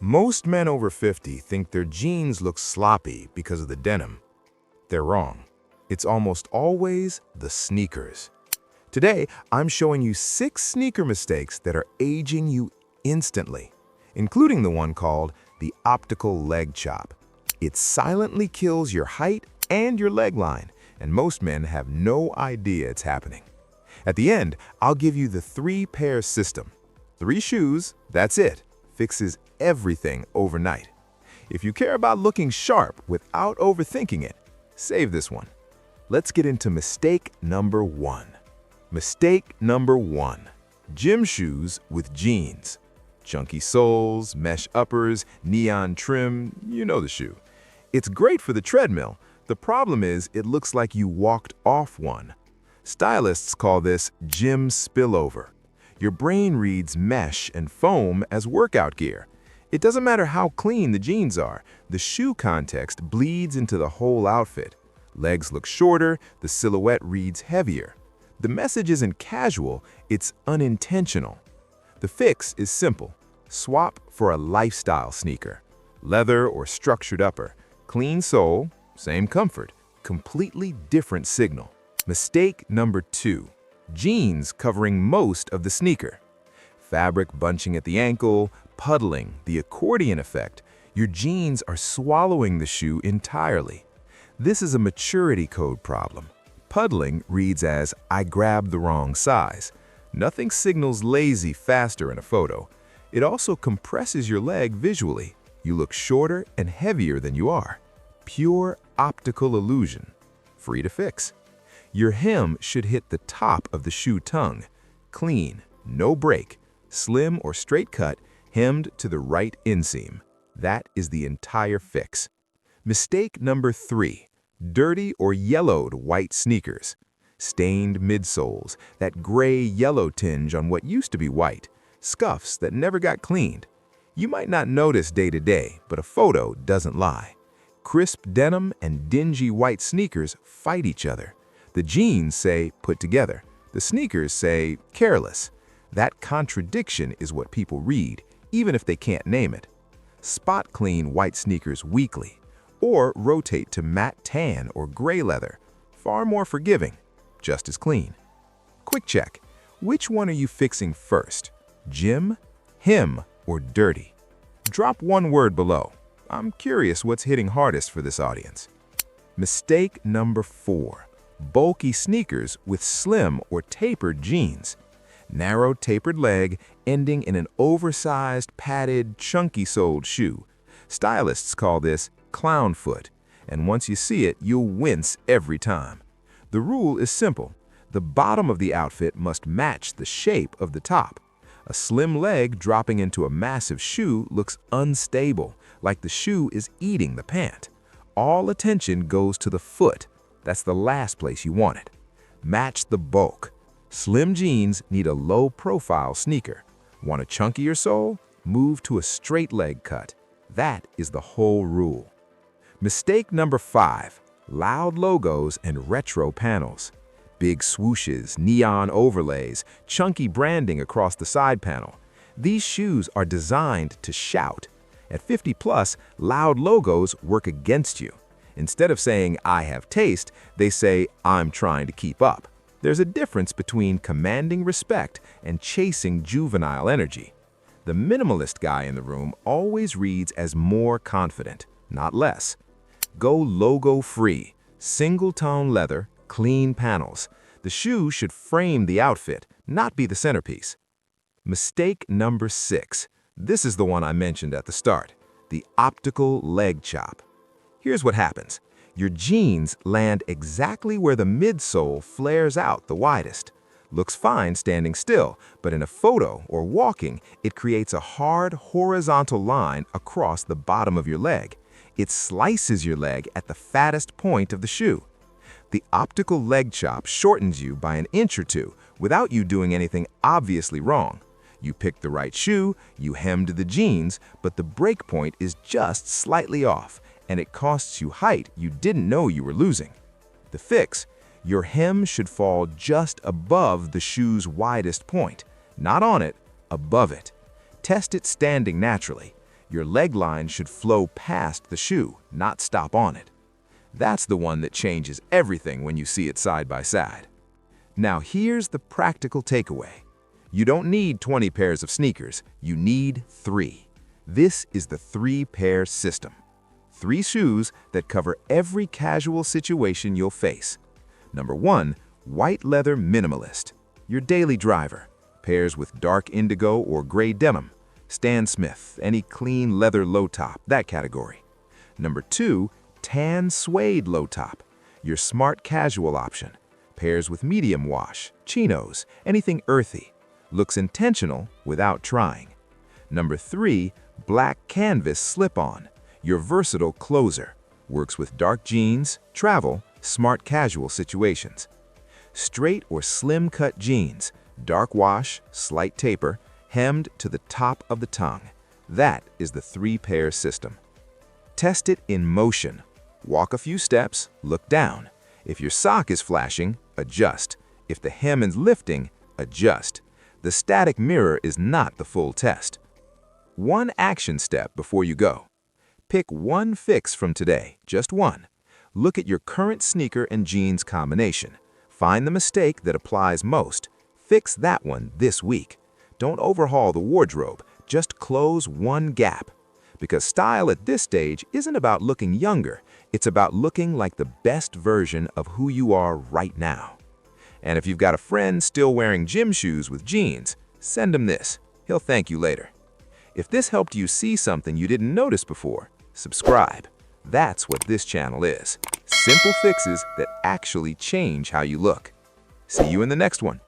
Most men over 50 think their jeans look sloppy because of the denim. They're wrong. It's almost always the sneakers. Today, I'm showing you 6 sneaker mistakes that are aging you instantly, including the one called the optical leg chop. It silently kills your height and your leg line, and most men have no idea it's happening. At the end, I'll give you the 3-pair system. 3 shoes, that's it. Fixes everything overnight. If you care about looking sharp without overthinking it, save this one. Let's get into mistake number 1. Mistake number 1. Gym shoes with jeans. Chunky soles, mesh uppers, neon trim, you know the shoe. It's great for the treadmill. The problem is it looks like you walked off one. Stylists call this gym spillover. Your brain reads mesh and foam as workout gear. It doesn't matter how clean the jeans are, the shoe context bleeds into the whole outfit. Legs look shorter, the silhouette reads heavier. The message isn't casual, it's unintentional. The fix is simple. Swap for a lifestyle sneaker. Leather or structured upper. Clean sole, same comfort, completely different signal. Mistake number 2. Jeans covering most of the sneaker. Fabric bunching at the ankle, puddling, the accordion effect. Your jeans are swallowing the shoe entirely. This is a maturity code problem. Puddling reads as, I grabbed the wrong size. Nothing signals lazy faster in a photo. It also compresses your leg visually. You look shorter and heavier than you are. Pure optical illusion. Free to fix. Your hem should hit the top of the shoe tongue. Clean, no break, slim or straight cut, hemmed to the right inseam. That is the entire fix. Mistake number 3. Dirty or yellowed white sneakers. Stained midsoles, that gray-yellow tinge on what used to be white. Scuffs that never got cleaned. You might not notice day to day, but a photo doesn't lie. Crisp denim and dingy white sneakers fight each other. The jeans say put together. The sneakers say careless. That contradiction is what people read, even if they can't name it. Spot clean white sneakers weekly, or rotate to matte tan or gray leather. Far more forgiving, just as clean. Quick check. Which one are you fixing first? Gym, hem, or dirty? Drop one word below. I'm curious what's hitting hardest for this audience. Mistake number 4. Bulky sneakers with slim or tapered jeans. Narrow tapered leg ending in an oversized, padded, chunky-soled shoe. Stylists call this clown foot, and once you see it, you'll wince every time. The rule is simple. The bottom of the outfit must match the shape of the top. A slim leg dropping into a massive shoe looks unstable, like the shoe is eating the pant. All attention goes to the foot. That's the last place you want it. Match the bulk. Slim jeans need a low-profile sneaker. Want a chunkier sole? Move to a straight leg cut. That is the whole rule. Mistake number 5. Loud logos and retro panels. Big swooshes, neon overlays, chunky branding across the side panel. These shoes are designed to shout. At 50+, loud logos work against you. Instead of saying, I have taste, they say, I'm trying to keep up. There's a difference between commanding respect and chasing juvenile energy. The minimalist guy in the room always reads as more confident, not less. Go logo-free, single-tone leather, clean panels. The shoe should frame the outfit, not be the centerpiece. Mistake number 6. This is the one I mentioned at the start, the optical leg chop. Here's what happens. Your jeans land exactly where the midsole flares out the widest. Looks fine standing still, but in a photo or walking, it creates a hard horizontal line across the bottom of your leg. It slices your leg at the fattest point of the shoe. The optical leg chop shortens you by an inch or two without you doing anything obviously wrong. You picked the right shoe, you hemmed the jeans, but the break point is just slightly off, and it costs you height you didn't know you were losing. The fix: your hem should fall just above the shoe's widest point, not on it, above it. Test it standing naturally. Your leg line should flow past the shoe, not stop on it. That's the one that changes everything when you see it side by side. Now here's the practical takeaway. You don't need 20 pairs of sneakers, you need 3. This is the 3-pair system. 3 shoes that cover every casual situation you'll face. Number 1, white leather minimalist. Your daily driver. Pairs with dark indigo or gray denim. Stan Smith, any clean leather low top, that category. Number 2, tan suede low top. Your smart casual option. Pairs with medium wash, chinos, anything earthy. Looks intentional without trying. Number 3, black canvas slip-on. Your versatile closer. Works with dark jeans, travel, smart casual situations. Straight or slim cut jeans, dark wash, slight taper, hemmed to the top of the tongue. That is the 3-pair system. Test it in motion. Walk a few steps, look down. If your sock is flashing, adjust. If the hem is lifting, adjust. The static mirror is not the full test. One action step before you go. Pick one fix from today, just one. Look at your current sneaker and jeans combination. Find the mistake that applies most. Fix that one this week. Don't overhaul the wardrobe, just close one gap. Because style at this stage isn't about looking younger, it's about looking like the best version of who you are right now. And if you've got a friend still wearing gym shoes with jeans, send him this. He'll thank you later. If this helped you see something you didn't notice before, subscribe. That's what this channel is. Simple fixes that actually change how you look. See you in the next one.